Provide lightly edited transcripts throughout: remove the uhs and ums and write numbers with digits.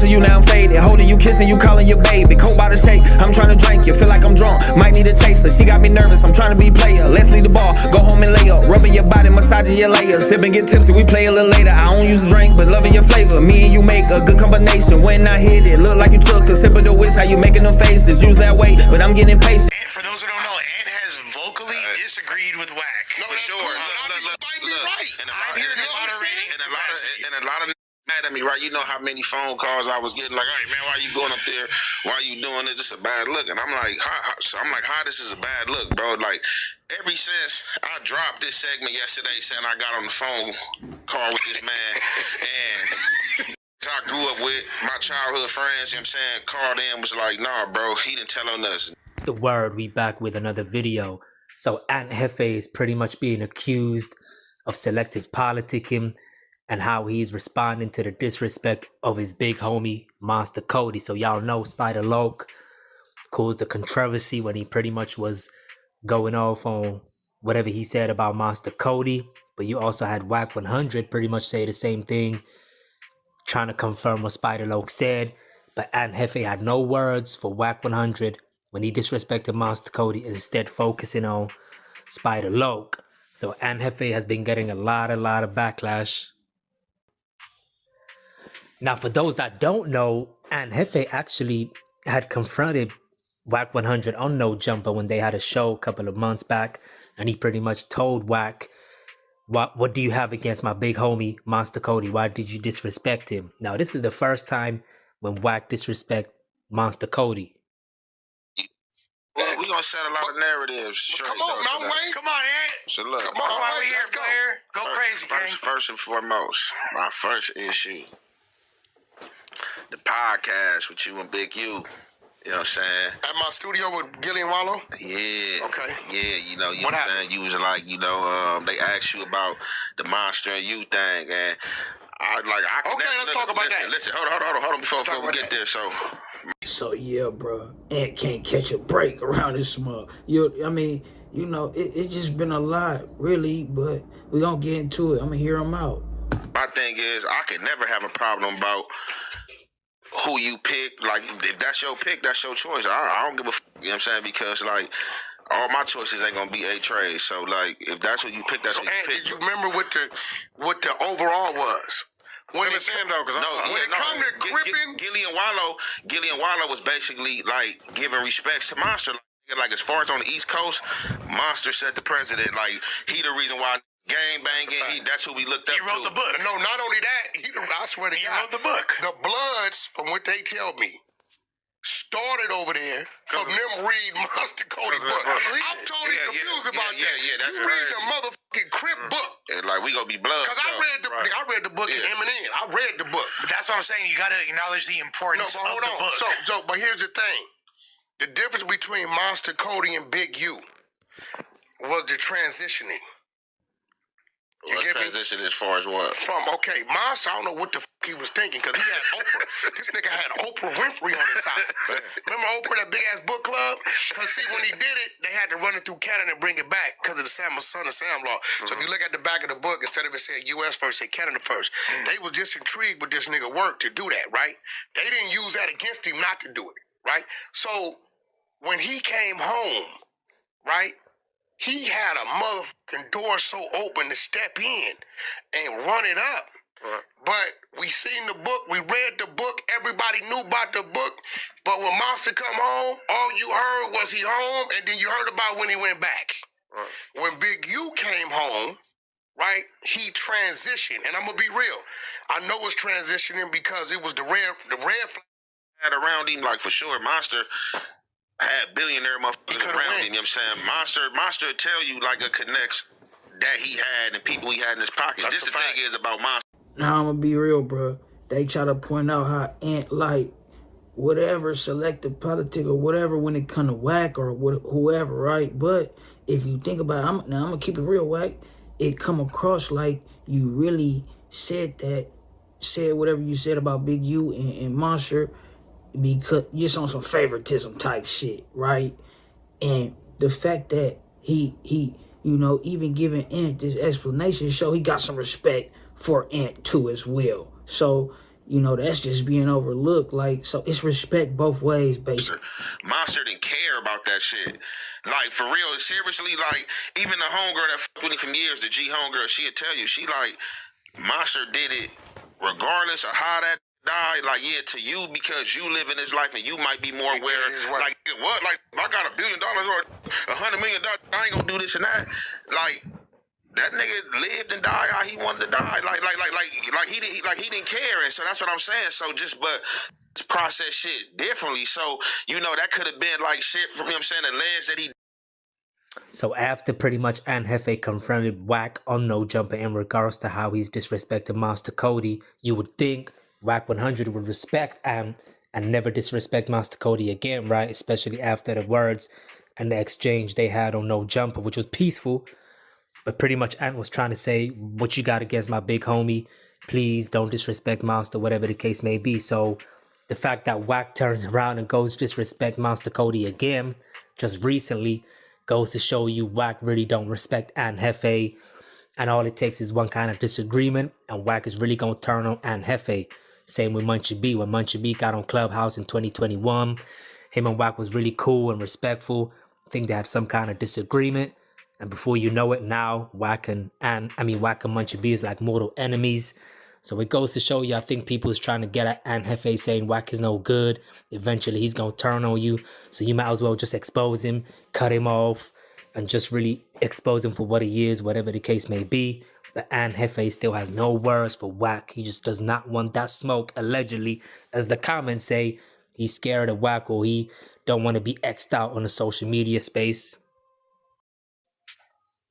missing you, now I'm faded. Holding you, kissing you, calling you baby. Cold by the shake, I'm trying to drink you. Feel like I'm drunk, might need a chaser. She got me nervous, I'm trying to be player. Let's leave the bar, go home and lay up. Rubbing your body, massaging your layers. Sip and get tipsy, we play a little later. I don't use a drink, but loving your flavor. Me and you make a good combination. When I hit it, look like you took a sip of the whisk. How you making them faces? Use that weight, but I'm getting impatient. And for those who don't know, Ant has vocally disagreed with Wack. No, for sure. And a lot of mad at me, right? You know how many phone calls I was getting, like, hey man, why you going up there? Why you doing this? It's a bad look. And I'm like, how this is a bad look, bro? Like, ever since I dropped this segment yesterday, saying I got on the phone call with this man, and I grew up with my childhood friends, you know what I'm saying, called in, was like, nah, bro, he didn't tell on us. The word, we back with another video. So Ant Jefe is pretty much being accused of selective politicking and how he's responding to the disrespect of his big homie, Monster Cody. So y'all know Spider Loc caused the controversy when he pretty much was going off on whatever he said about Monster Cody. But you also had Wack100 pretty much say the same thing, trying to confirm what Spider Loc said. But Ant Jefe had no words for Wack100 when he disrespected Monster Cody, instead focusing on Spider Loc. So Ant Jefe has been getting a lot of backlash. Now, for those that don't know, Ant Jefe actually had confronted Wack100 on No Jumper when they had a show a couple of months back, and he pretty much told Wack, what do you have against my big homie, Monster Cody? Why did you disrespect him? Now, this is the first time when Wack disrespect Monster Cody. Well, we gonna set a lot of narratives. Come on, Mount Wayne. Come on, Ant. So look, come on, why we here, player? Go crazy, gang. First and foremost, my first issue, the podcast with you and Big U. You know what I'm saying? At my studio with Gilly and Wallow? Yeah. Okay. Yeah, you know what I'm saying? You was like, they asked you about the Monster and You thing, and let's talk about that. Listen, hold on before we get there. So yeah, bro, Ant can't catch a break around this small. It just been a lot, really, but we gonna get into it. I'm gonna hear him out. My thing is, I could never have a problem about who you pick. Like, if that's your pick, that's your choice. I don't give a you know what I'm saying? Because, like, all my choices ain't gonna be A-Trade. So, like, if that's what you pick, that's what you pick. Did you remember what the overall was? When it came to gripping, Gilly and Wallow was basically like giving respects to Monster. Like, as far as on the East Coast, Monster said the president, like, he the reason why gang banging. That's who we looked up to. He wrote the book. No, not only that, I swear to God, he wrote the book. The Bloods, from what they tell me, started over there from them read Monster Cody's book. I'm totally confused about that. Yeah, you read the motherfucking Crip book. And like, we gonna be Bloods. Because I read the book in Eminem. I read the book. But that's what I'm saying. You got to acknowledge the importance of the book. But here's the thing. The difference between Monster Cody and Big U was the transitioning. What transition as far as what? Monster, I don't know what the fuck he was thinking, because he had Oprah. This nigga had Oprah Winfrey on his side. Remember Oprah, that big-ass book club? Because, see, when he did it, they had to run it through Canada and bring it back because of the Son of Sam law. So if you look at the back of the book, instead of it saying U.S. first, say Canada first. They was just intrigued with this nigga work to do that, right? They didn't use that against him not to do it, right? So when he came home, right, he had a motherfucking door so open to step in and run it up. But we seen the book, we read the book, everybody knew about the book, but when Monster come home, all you heard was he home, and then you heard about when he went back. When Big U came home, right, he transitioned, and I'm gonna be real. I know it's transitioning because it was the red flag had around him, like, for sure. Monster had billionaire motherfuckers around him, you know what I'm saying? Monster tell you, like, a connects that he had and people he had in his pocket. This the thing is about Monster. Now, I'm gonna be real, bro. They try to point out how Ant, like, whatever, selective politics or whatever when it come to Wack or whoever, right? But if you think about it, I'm gonna keep it real, Wack. It come across like you really said whatever you said about Big U and Monster, because just on some favoritism type shit, right? And the fact that he even giving Ant this explanation show he got some respect for Ant too as well. So you know, that's just being overlooked. Like, so it's respect both ways, basically. Monster didn't care about that shit. Like, for real, seriously, like, even the homegirl that fucked with me from years, the G homegirl, she'd tell you, she like, Monster did it regardless of how that died, like, yeah, to you, because you live in this life and you might be more aware. Like, what? Like, if I got $1 billion or $100 million, I ain't gonna do this and that. Like, that nigga lived and died how he wanted to die. Like he didn't care. And so that's what I'm saying. So but process shit differently. So, you know, that could have been like shit from, you know what I'm saying, the ledge that he. So after pretty much Jefe confronted Wack on No Jumper in regards to how he's disrespected Master Cody, you would think Wack100 would respect and never disrespect Master Cody again, right? Especially after the words and the exchange they had on No Jumper, which was peaceful. But pretty much Ant was trying to say, what you got against my big homie? Please don't disrespect Master, whatever the case may be. So the fact that Wack turns around and goes disrespect Master Cody again, just recently, goes to show you Wack really don't respect Ant Jefe. And all it takes is one kind of disagreement, and Wack is really going to turn on Ant Jefe. Same with Munchie B. When Munchie B got on Clubhouse in 2021, him and Wack was really cool and respectful. I think they had some kind of disagreement. And before you know it, now Wack and Munchie B is like mortal enemies. So it goes to show you, I think people is trying to get at Ant Jefe saying Wack is no good. Eventually he's going to turn on you. So you might as well just expose him, cut him off, and just really expose him for what he is, whatever the case may be. But Ant Jefe still has no words for Wack. He just does not want that smoke, allegedly. As the comments say, he's scared of Wack, or he don't want to be X'd out on the social media space.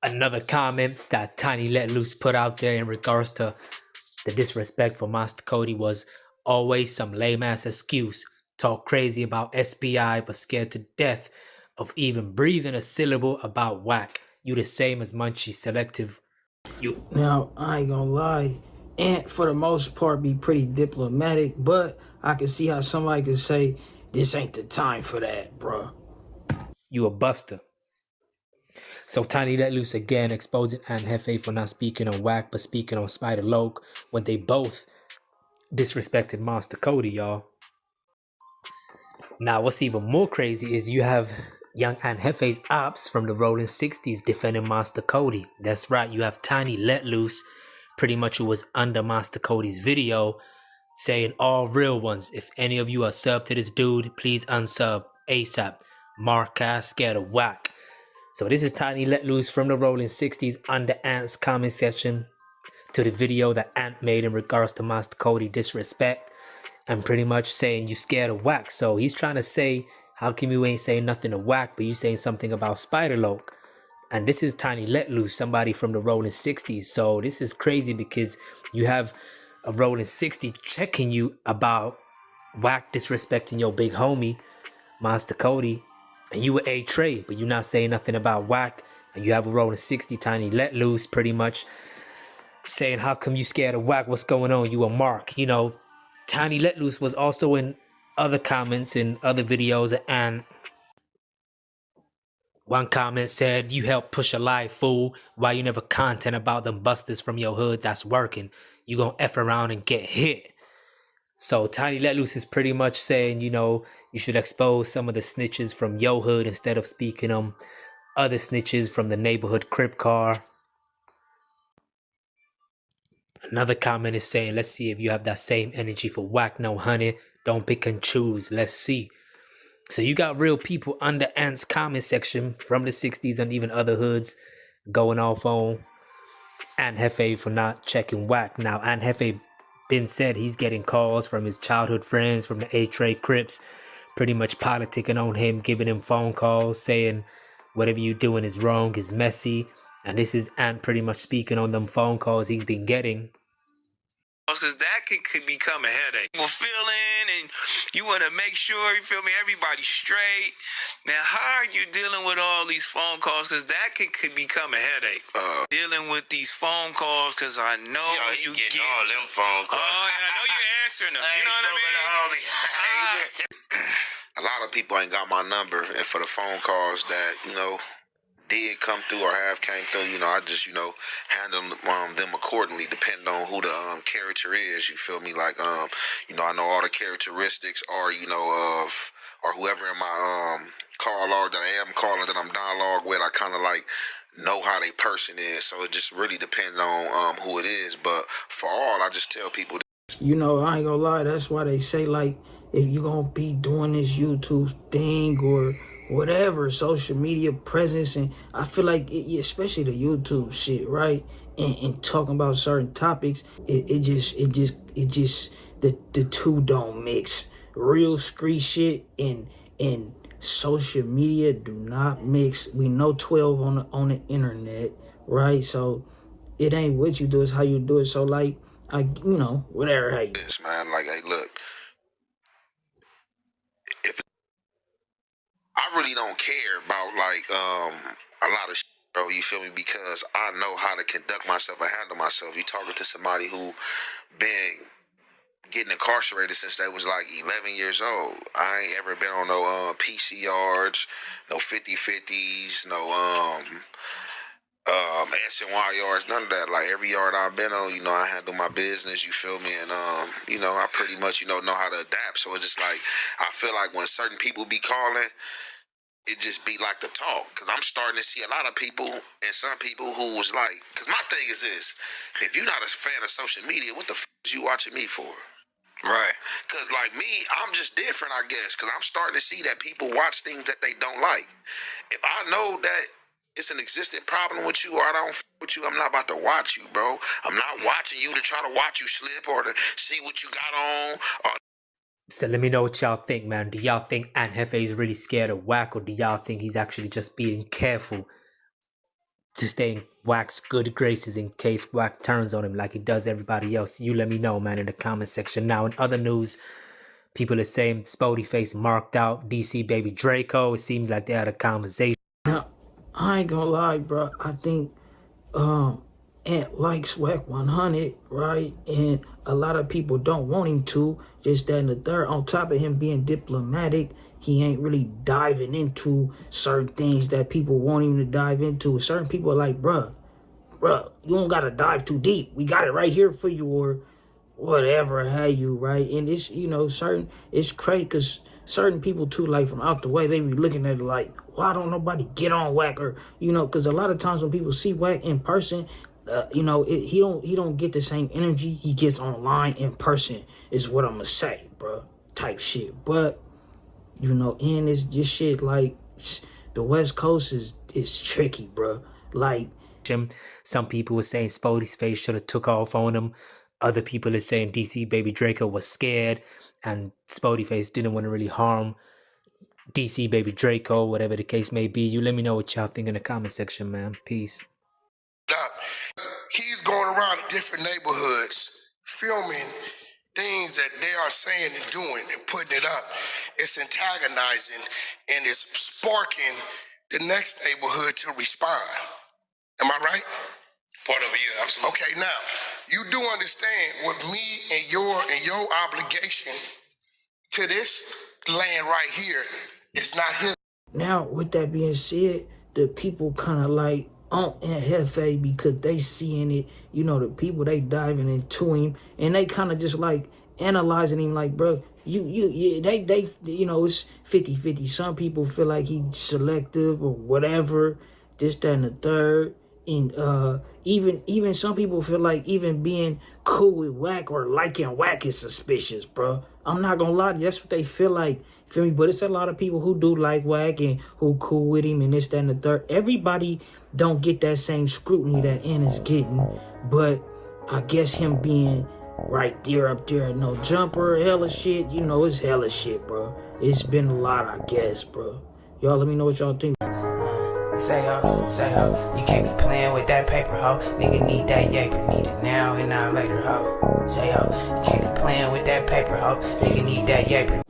Another comment that Tiny Let Loose put out there in regards to the disrespect for Master Cody was always some lame-ass excuse. Talk crazy about SPI, but scared to death of even breathing a syllable about Wack. You the same as Munchie selective. Now, I ain't gonna lie, Ant, for the most part, be pretty diplomatic, but I can see how somebody could say, this ain't the time for that, bruh. You a buster. So Tiny Let Loose again exposing Ant Jefe for not speaking on Wack, but speaking on Spider Loke when they both disrespected Master Cody, y'all. Now, what's even more crazy is you have young Ant Jefe's ops from the Rolling 60s defending Master Cody. That's right, you have Tiny Let Loose, pretty much who was under Master Cody's video, saying all real ones, if any of you are sub to this dude, please unsub ASAP. MarkD scared of Wack. So this is Tiny Let Loose from the Rolling 60s under Ant's comment section to the video that Ant made in regards to Master Cody disrespect, and pretty much saying you scared of Wack. So he's trying to say, how come you ain't saying nothing to Wack, but you saying something about Spider Loke? And this is Tiny Let Loose, somebody from the Rolling 60s. So this is crazy because you have a Rolling 60 checking you about Wack disrespecting your big homie, Master Cody. And you were A-Trey, but you're not saying nothing about Wack. And you have a Rolling 60 Tiny Let Loose pretty much saying, how come you scared of Wack? What's going on? You a Mark. You know, Tiny Let Loose was also in other comments in other videos, and one comment said, you help push a lie, fool. Why you never content about them busters from your hood that's working? You gonna F around and get hit. So Tiny Let Loose is pretty much saying, you know, you should expose some of the snitches from your hood instead of speaking on other snitches from the neighborhood crib car. Another comment is saying, let's see if you have that same energy for Wack, no honey. Don't pick and choose. Let's see. So you got real people under Ant's comment section from the 60s and even other hoods going off on Ant Jefe for not checking Wack. Now, Ant Jefe been said he's getting calls from his childhood friends from the A-Trey Crips, pretty much politicking on him, giving him phone calls, saying whatever you doing is wrong, is messy. And this is Ant pretty much speaking on them phone calls he's been getting. Because that could become a headache. People feeling, and you want to make sure, you feel me, everybody's straight. Now, how are you dealing with all these phone calls? Because that could become a headache. Dealing with these phone calls, because I know you get all them phone calls. Oh, and I know you're answering them. You know what I mean? A lot of people ain't got my number, and for the phone calls that, you know, did come through or have came through, you know, I just, you know, handle them accordingly, depending on who the character is. You feel me? Like, you know, I know all the characteristics are, you know, of or whoever in my call log that I am calling, that I'm dialogue with. I kind of like know how they person is, so it just really depends on who it is. But for all, I just tell people. You know, I ain't gonna lie, that's why they say, like, if you gonna be doing this YouTube thing or whatever, social media presence, and I feel like, especially the YouTube shit, right? And talking about certain topics, it just, the two don't mix. Real street shit and social media do not mix. We know 12 on the internet, right? So it ain't what you do, it's how you do it. So like, you know, whatever, hey. This man, like, hey, look, if I really don't care about like a lot of shit, bro, you feel me? Because I know how to conduct myself and handle myself. You talking to somebody who been getting incarcerated since they was like 11 years old. I ain't ever been on no PCRs, no 50/50s, no SNY yards, none of that. Like every yard I've been on, you know, I handle my business, you feel me? And you know, I pretty much, you know how to adapt. So it's just like, I feel like when certain people be calling, it just be like the talk. Cause I'm starting to see a lot of people and some people who was like, cause my thing is this, if you're not a fan of social media, what the is you watching me for? Right. Cause like me, I'm just different, I guess. Cause I'm starting to see that people watch things that they don't like. If I know that it's an existing problem with you or I don't f with you, I'm not about to watch you, bro. I'm not watching you to try to watch you slip or to see what you got on. So let me know what y'all think, man. Do y'all think Jefe is really scared of Wack, or do y'all think he's actually just being careful to stay in Wack's good graces in case Wack turns on him like he does everybody else? You let me know, man, in the comment section. Now, in other news, people are saying Spody Face marked out DC Baby Draco. It seems like they had a conversation. Now, I ain't gonna lie, bro. I think Ant likes Wack100, right? And a lot of people don't want him to. Just that and the third. On top of him being diplomatic, he ain't really diving into certain things that people want him to dive into. Certain people are like, bruh, you don't gotta dive too deep. We got it right here for you, or whatever have you, right? And it's, you know, it's crazy because certain people too, like from out the way, they be looking at it like, why don't nobody get on Wack? Or, you know, because a lot of times when people see Wack in person, you know, he don't get the same energy he gets online in person, is what I'm gonna say, bro, type shit. But, you know, and it's just shit like the West Coast is tricky, bro. Like, some people were saying Spody's Face should have took off on him. Other people are saying DC Baby Draco was scared and Spody Face didn't want to really harm DC Baby Draco, whatever the case may be. You let me know what y'all think in the comment section, man. Peace. He's going around to different neighborhoods filming things that they are saying and doing and putting it up. It's antagonizing and it's sparking the next neighborhood to respond. Am I right? Part of it, yeah, absolutely. Okay, now, you do understand what me and your obligation to this land right here is not his. now, with that being said, the people kind of like on Jefe because they seeing it, you know, the people, they diving into him and they kind of just like analyzing him like, bro, they, you know, it's 50-50. Some people feel like he's selective or whatever, this, that, and the third. And even some people feel like even being cool with Wack or liking Wack is suspicious, bro. I'm not gonna lie to you, that's what they feel like. Feel me? But it's a lot of people who do like Wack and who cool with him and this, that, and the third. Everybody don't get that same scrutiny that Anna's getting. But I guess him being right there up there, no jumper, hella shit, you know, it's hella shit, bro. It's been a lot, I guess, bro. Y'all let me know what y'all think. Say ho, you can't be playing with that paper, ho. Nigga need that yaper, need it now and not later, ho. Say ho, you can't be playing with that paper, ho. Nigga need that yaper.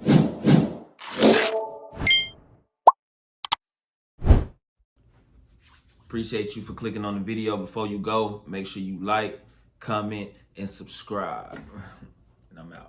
Appreciate you for clicking on the video. Before you go, make sure you like, comment, and subscribe. And I'm out.